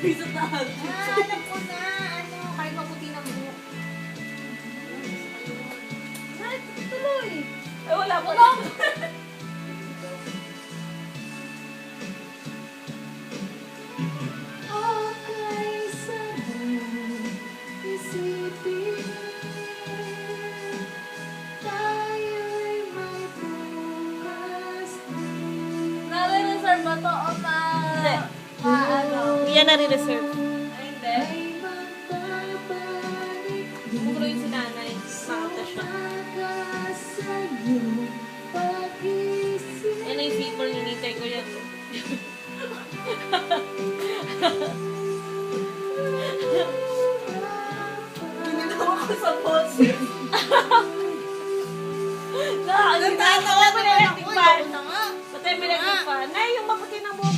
Sa taas. Alam ko na. Ano, kahit maputi ng buhok. Ay, tuloy. Ay, wala pa lang. Okay, sana isipin tayo'y may bukas din. Nare-reserve ba to o na? Hindi. Ano? Hindi yan nare-reserve. Ay, hindi. Ay magbabalik Bumuro yung si nanay. Makata siya. sa'yo pag-isip. Yan na yung zipper, ninitay ko yan. Ginagawa ko sa boses. Nakakagita. Patay mo electric fan. na nga. Patay mo electric fan. Nay, yung maputi ng buhok